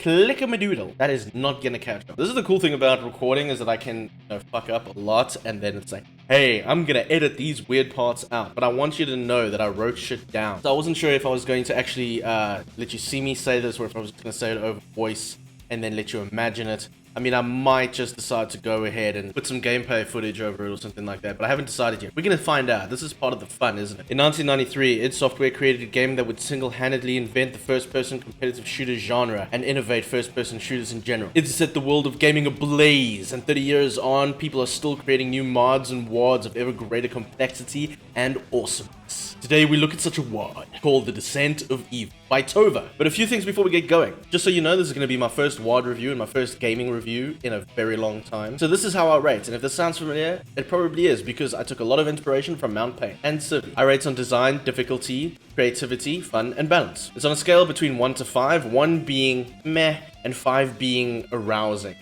click-a-madoodle. That is not gonna catch up. This is the cool thing about recording, is that I can, fuck up a lot, and then it's like, hey, I'm gonna edit these weird parts out, but I want you to know that I wrote shit down. So I wasn't sure if I was going to actually let you see me say this, or if I was gonna say it over voice and then let you imagine it. I mean, I might just decide to go ahead and put some gameplay footage over it or something like that, but I haven't decided yet. We're gonna find out. This is part of the fun, isn't it? In 1993, id Software created a game that would single-handedly invent the first-person competitive shooter genre and innovate first-person shooters in general. It set the world of gaming ablaze, and 30 years on, people are still creating new mods and WADs of ever greater complexity and awesomeness. Today, we look at such a WAD called The Descent of Evil by TOVA. But a few things before we get going. Just so you know, this is going to be my first WAD review and my first gaming review in a very long time. So this is how I rate, and if this sounds familiar, it probably is, because I took a lot of inspiration from Mount Pain and Civ. I rate on design, difficulty, creativity, fun, and balance. It's on a scale between 1 to 5, 1 being meh, and 5 being arousing.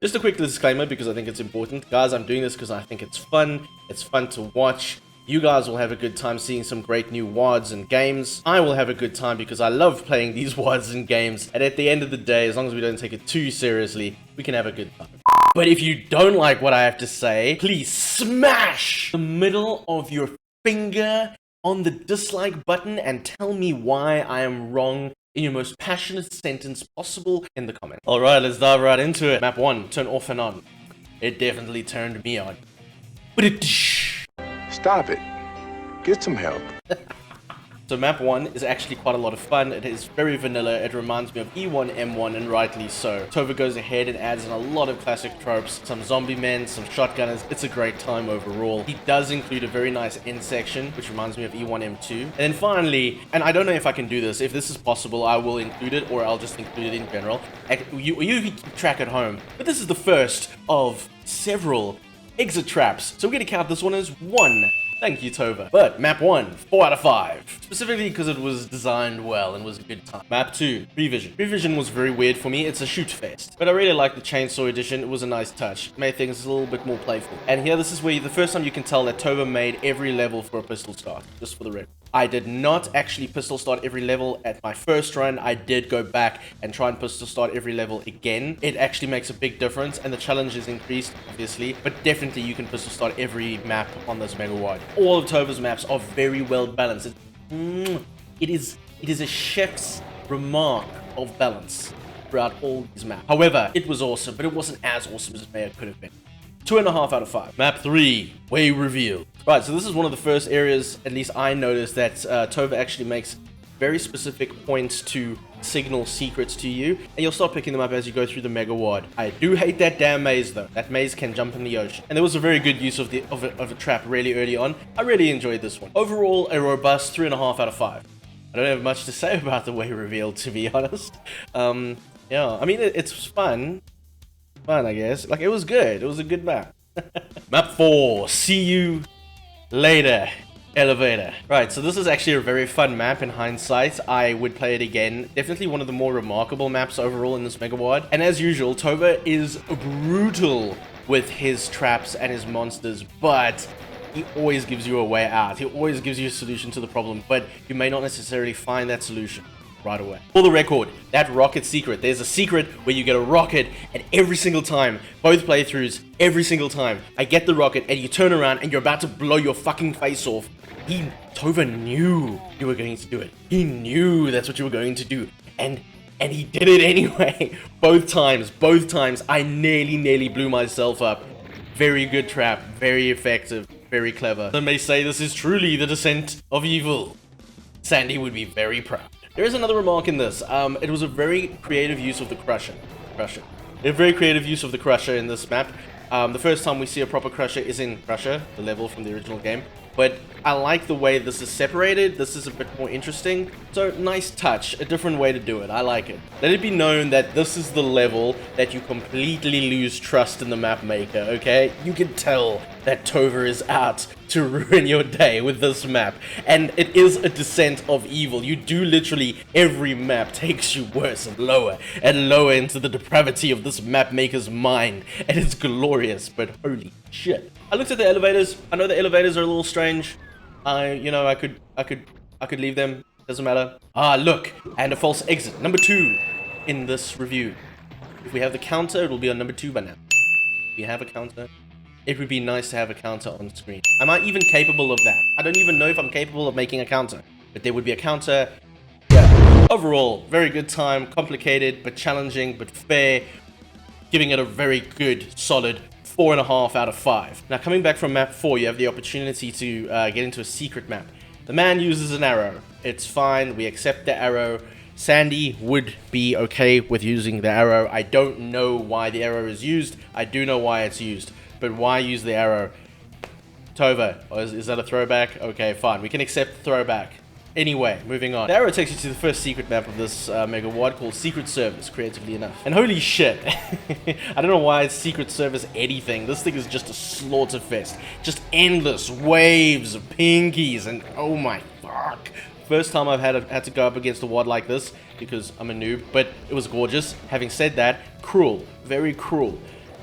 Just a quick disclaimer, because I think it's important. Guys, I'm doing this because I think it's fun to watch. You guys will have a good time seeing some great new WADs and games. I will have a good time because I love playing these WADs and games. And at the end of the day, as long as we don't take it too seriously, we can have a good time. But if you don't like what I have to say, please smash the middle of your finger on the dislike button and tell me why I am wrong in your most passionate sentence possible in the comments. Alright, let's dive right into it. Map 1, turn off and on. It definitely turned me on. Stop it. Get some help. So map 1 is actually quite a lot of fun. It is very vanilla. It reminds me of E1, M1, and rightly so. TOVA goes ahead and adds in a lot of classic tropes, some zombie men, some shotgunners. It's a great time overall. He does include a very nice end section, which reminds me of E1, M2. And then finally, and I don't know if I can do this, if this is possible, I will include it, or I'll just include it in general. You keep track at home, but this is the first of several exit traps. So we're going to count this one as 1. Thank you, TOVA. But map 1, 4 out of 5. Specifically because it was designed well and was a good time. Map 2, Prevision. Prevision was very weird for me. It's a shoot fest. But I really liked the Chainsaw Edition. It was a nice touch. It made things a little bit more playful. And here, this is where the first time you can tell that TOVA made every level for a pistol start. Just for the record. I did not actually pistol start every level at my first run. I did go back and try and pistol start every level again. It actually makes a big difference, and the challenge is increased, obviously, but definitely you can pistol start every map on this Megawad. All of TOVA's maps are very well balanced. It is a chef's remark of balance throughout all these maps. However, it was awesome, but it wasn't as awesome as it could have been. 2.5 out of 5. Map 3, Way Revealed. Right, so this is one of the first areas, at least I noticed, that TOVA actually makes very specific points to signal secrets to you, and you'll start picking them up as you go through the Megawad. I do hate that damn maze though. That maze can jump in the ocean. And there was a very good use of a trap really early on. I really enjoyed this one. Overall, a robust 3.5 out of 5. I don't have much to say about the Way Revealed, to be honest. Yeah, I mean, it's fun, I guess. Like, it was good. It was a good map. Map 4, See You Later, Elevator. Right, so this is actually a very fun map in hindsight. I would play it again. Definitely one of the more remarkable maps overall in this Megawad. And as usual, TOVA is brutal with his traps and his monsters, but he always gives you a way out. He always gives you a solution to the problem, but you may not necessarily find that solution right away. For the record, that rocket secret, there's a secret where you get a rocket, and every single time, both playthroughs, every single time, I get the rocket and you turn around and you're about to blow your fucking face off. TOVA knew you were going to do it. He knew that's what you were going to do. And he did it anyway. Both times, I nearly blew myself up. Very good trap, very effective, very clever. Some may say this is truly the descent of evil. Sandy would be very proud. There is another remark in this. It was a very creative use of the Crusher. A very creative use of the Crusher in this map. The first time we see a proper Crusher is in Crusher, the level from the original game. But I like the way this is separated. This is a bit more interesting. So, nice touch. A different way to do it. I like it. Let it be known that this is the level that you completely lose trust in the map maker, okay? You can tell that TOVA is out to ruin your day with this map. And it is a descent of evil. You do literally, every map takes you worse and lower into the depravity of this map maker's mind. And it's glorious, but holy shit. I looked at the elevators. I know the elevators are a little strange. I could leave them. Doesn't matter. Ah, look, and a false exit. Number 2. in this review. If we have the counter, it will be on number 2 by now. If we have a counter, it would be nice to have a counter on screen. Am I even capable of that? I don't even know if I'm capable of making a counter, but there would be a counter. Yeah. Overall, very good time, complicated, but challenging, but fair. Giving it a very good, solid 4.5 out of 5. Now, coming back from map 4, you have the opportunity to get into a secret map. The man uses an arrow. It's fine, we accept the arrow. Sandy would be okay with using the arrow. I don't know why the arrow is used. I do know why it's used. But why use the arrow? Tova, is that a throwback? Okay, fine. We can accept the throwback. Anyway, moving on. The arrow takes you to the first secret map of this Mega WAD called Secret Service, creatively enough. And holy shit, I don't know why it's Secret Service anything. This thing is just a slaughter fest. Just endless waves of pinkies and oh my fuck. First time I've had to go up against a WAD like this because I'm a noob, but it was gorgeous. Having said that, cruel, very cruel.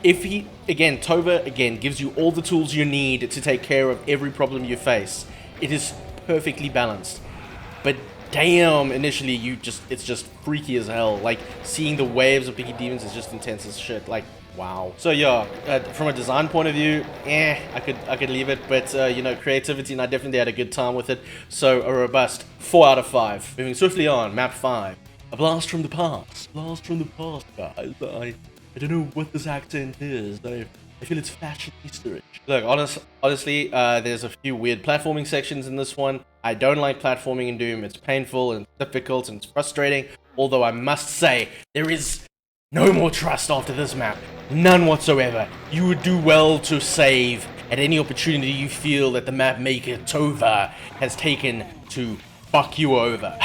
If he, again, Tova, again, gives you all the tools you need to take care of every problem you face. It is perfectly balanced. But damn, initially, it's just freaky as hell. Like, seeing the waves of Pinky Demons is just intense as shit. Like, wow. So yeah, from a design point of view, I could leave it. But, you know, creativity, and I definitely had a good time with it. So, a robust 4 out of 5. Moving swiftly on, map 5. A blast from the past. Blast from the past, guys. I don't know what this accent is. I feel it's fashion Easter egg. Look, honestly, there's a few weird platforming sections in this one. I don't like platforming in Doom. It's painful and difficult and it's frustrating. Although I must say, there is no more trust after this map. None whatsoever. You would do well to save at any opportunity you feel that the map maker, Tova, has taken to fuck you over.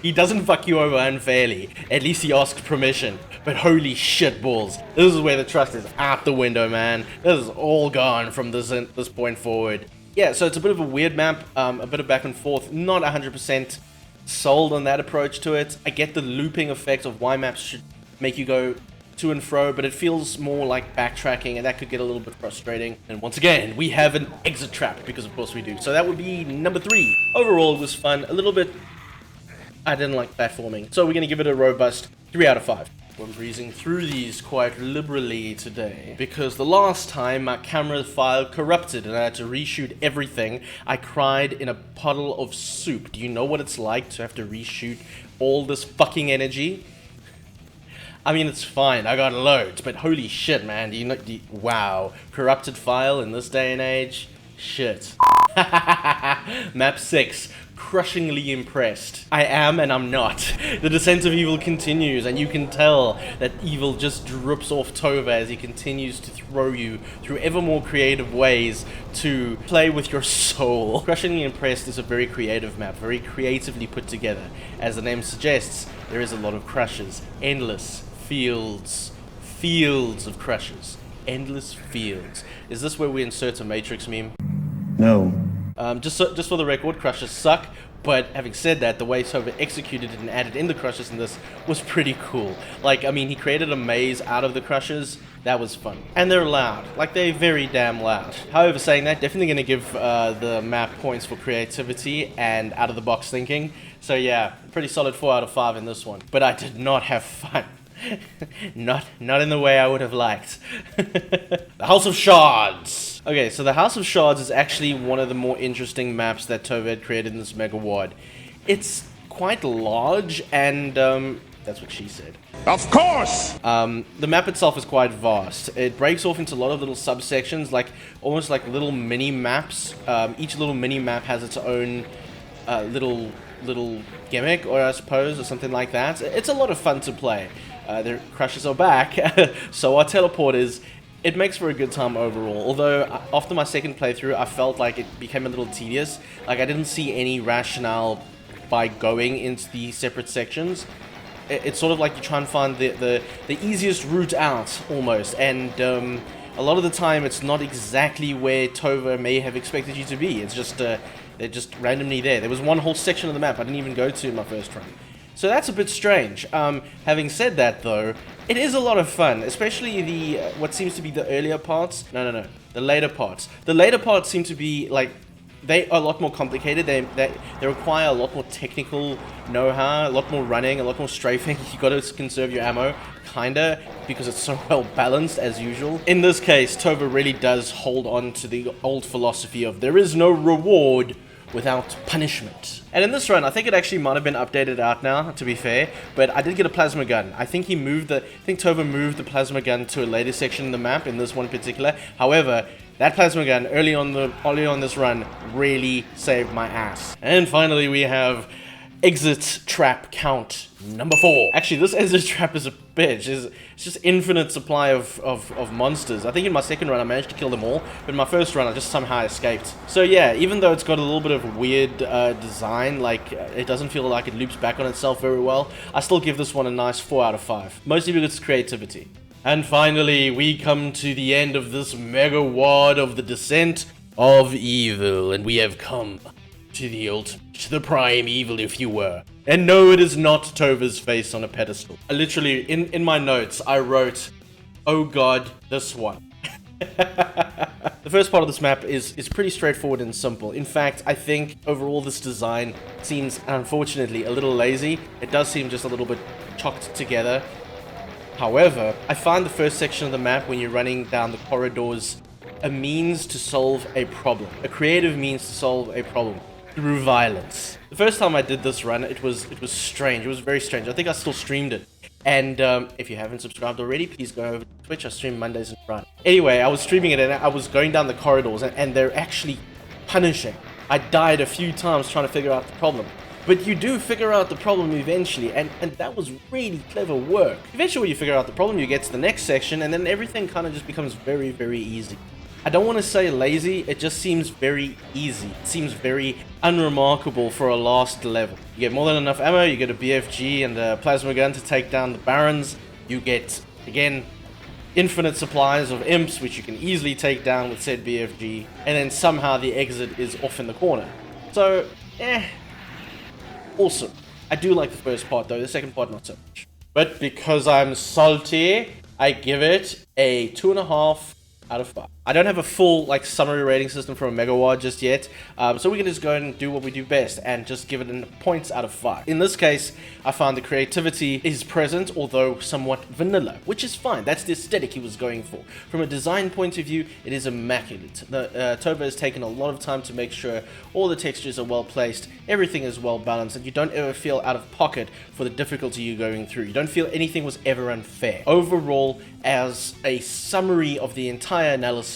He doesn't fuck you over unfairly. At least he asks permission. But holy shit balls. This is where the trust is out the window, man. This is all gone from this point forward. Yeah, so it's a bit of a weird map. A bit of back and forth. Not 100% sold on that approach to it. I get the looping effect of why maps should make you go to and fro, but it feels more like backtracking, and that could get a little bit frustrating. And once again, we have an exit trap, because of course we do. So that would be number 3. Overall, it was fun. A little bit... I didn't like platforming. So we're going to give it a robust 3 out of 5. I'm breezing through these quite liberally today, because the last time my camera file corrupted and I had to reshoot everything, I cried in a puddle of soup. Do you know what it's like to have to reshoot all this fucking energy? I mean, it's fine, I got loads, but holy shit, man, wow, corrupted file in this day and age? Shit. Map 6. Crushingly impressed. I am and I'm not. The descent of evil continues, and you can tell that evil just drips off Tova as he continues to throw you through ever more creative ways to play with your soul. Crushingly Impressed is a very creative map, very creatively put together. As the name suggests, there is a lot of crushes. Endless fields of crushes. Endless fields. Is this where we insert a Matrix meme? No. Just for the record, crushes suck, but having said that, the way Tova executed it and added in the crushes in this was pretty cool. Like, I mean, he created a maze out of the crushes. That was fun. And they're loud. Like, they're very damn loud. However, saying that, definitely going to give the map points for creativity and out-of-the-box thinking. So yeah, pretty solid 4 out of 5 in this one. But I did not have fun. Not in the way I would have liked. The House of Shards. Okay, so the House of Shards is actually one of the more interesting maps that Tova had created in this Mega WAD. It's quite large, and that's what she said. Of course! The map itself is quite vast. It breaks off into a lot of little subsections, like almost like little mini maps. Each little mini map has its own little gimmick, or I suppose, or something like that. It's a lot of fun to play. The crushes are back, so our teleporters. It makes for a good time overall, although after my second playthrough, I felt like it became a little tedious. Like, I didn't see any rationale by going into the separate sections. It's sort of like you try and find the easiest route out, almost, and a lot of the time it's not exactly where Tova may have expected you to be. It's just, they're just randomly there. There was one whole section of the map I didn't even go to in my first run. So that's a bit strange. Having said that, though, it is a lot of fun, especially the, what seems to be the earlier parts. No, the later parts. The later parts seem to be, like, they are a lot more complicated. They require a lot more technical know-how, a lot more running, a lot more strafing. You got to conserve your ammo, kinda, because it's so well balanced as usual. In this case, TOVA really does hold on to the old philosophy of there is no reward without punishment. And in this run, I think it actually might have been updated out now, to be fair, but I did get a plasma gun. I think TOVA moved the plasma gun to a later section in the map, in this one in particular. However, that plasma gun early on this run really saved my ass. And finally, we have exit trap count number 4. Actually, this exit trap is a bitch. It's just infinite supply of monsters. I think in my second run I managed to kill them all, but in my first run I just somehow escaped. So yeah, even though it's got a little bit of weird design, like it doesn't feel like it loops back on itself very well, I still give this one a nice 4 out of 5. Mostly because it's creativity. And finally, we come to the end of this mega WAD of the Descent of Evil, and we have come to the ultimate, to the prime evil, if you were. And no, it is not TOVA's face on a pedestal. I literally, in my notes, I wrote, oh god, this one. The first part of this map is pretty straightforward and simple. In fact, I think overall this design seems, unfortunately, a little lazy. It does seem just a little bit chocked together. However, I find the first section of the map, when you're running down the corridors, a means to solve a problem. A creative means to solve a problem. Through violence. The first time I did this run, it was strange. It was very strange. I think I still streamed it. And if you haven't subscribed already, please go over to Twitch. I stream Mondays and Fridays. Anyway, I was streaming it and I was going down the corridors and they're actually punishing. I died a few times trying to figure out the problem. But you do figure out the problem eventually, and that was really clever work. Eventually when you figure out the problem, you get to the next section, and then everything kind of just becomes very, very easy. I don't want to say lazy, it just seems very easy. It seems very unremarkable for a last level. You get more than enough ammo, you get a BFG and a plasma gun to take down the barons. You get, again, infinite supplies of imps, which you can easily take down with said BFG. And then somehow the exit is off in the corner. So, awesome. I do like the first part though, the second part not so much. But because I'm salty, I give it a 2.5 out of 5. I don't have a full summary rating system for a Megawad just yet, so we can just go and do what we do best and just give it a points out of 5. In this case, I found the creativity is present, although somewhat vanilla, which is fine. That's the aesthetic he was going for. From a design point of view, it is immaculate. TOVA has taken a lot of time to make sure all the textures are well placed, everything is well balanced, and you don't ever feel out of pocket for the difficulty you're going through. You don't feel anything was ever unfair. Overall, as a summary of the entire analysis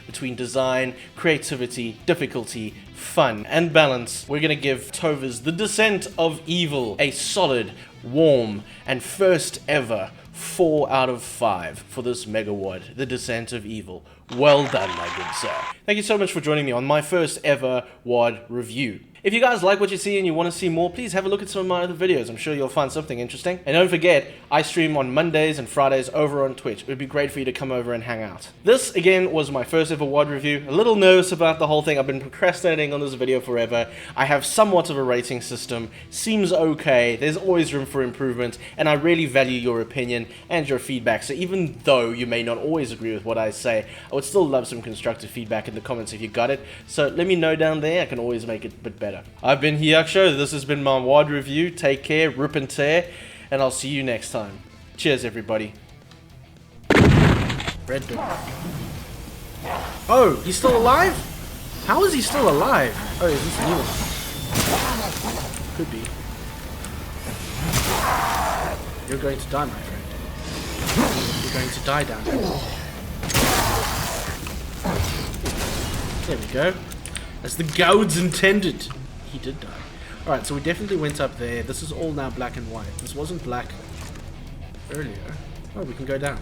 between design, creativity, difficulty, fun, and balance, we're gonna give TOVA's The Descent of Evil a solid, warm, and first ever 4 out of 5 for this Megawad, The Descent of Evil. Well done, my good sir. Thank you so much for joining me on my first ever WAD review. If you guys like what you see and you want to see more, please have a look at some of my other videos. I'm sure you'll find something interesting. And don't forget, I stream on Mondays and Fridays over on Twitch. It would be great for you to come over and hang out. This, again, was my first ever WAD review. A little nervous about the whole thing. I've been procrastinating on this video forever. I have somewhat of a rating system. Seems okay. There's always room for improvement. And I really value your opinion and your feedback. So even though you may not always agree with what I say, I would still love some constructive feedback in the comments if you got it. So let me know down there. I can always make it a bit better. I've been Hyacsho. This has been my WAD review. Take care, rip and tear, and I'll see you next time. Cheers, everybody. Red door. Oh, he's still alive? How is he still alive? Oh, is this new? Could be. You're going to die, my friend. You're going to die down there. There we go. As the gods intended. He did die. Alright, so we definitely went up there. This is all now black and white. This wasn't black earlier. Oh, we can go down.